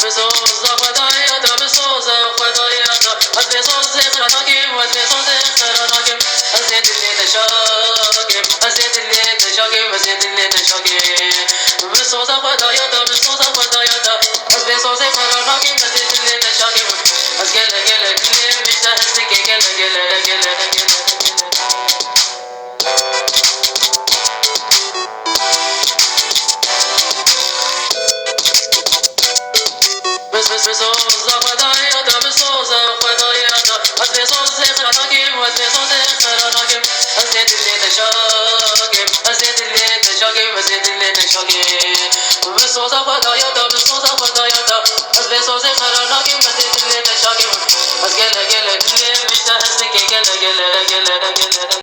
بسوز خدایا بسوز خدایا از بسوز خراناگیم از بسوز خراناگیم از دل تشاگیم از دل تشاگیم از دل تشاگیم بسوز خدایا بسوز خدایا از بسوز خراناگیم از دل تشاگیم از گل گل گل میشه هستی که گل گل گل گل بسوز خدایا بسوز خدایا از بسوز خراناگیم از بسوز خراناگیم از دل تشاگیم از دل تشاگیم از دل تشاگیم بسوز خدایا بسوز خدایا از بسوز خراناگیم از دل تشاگیم از گل گل گل میشه هستی که گل گل گل گل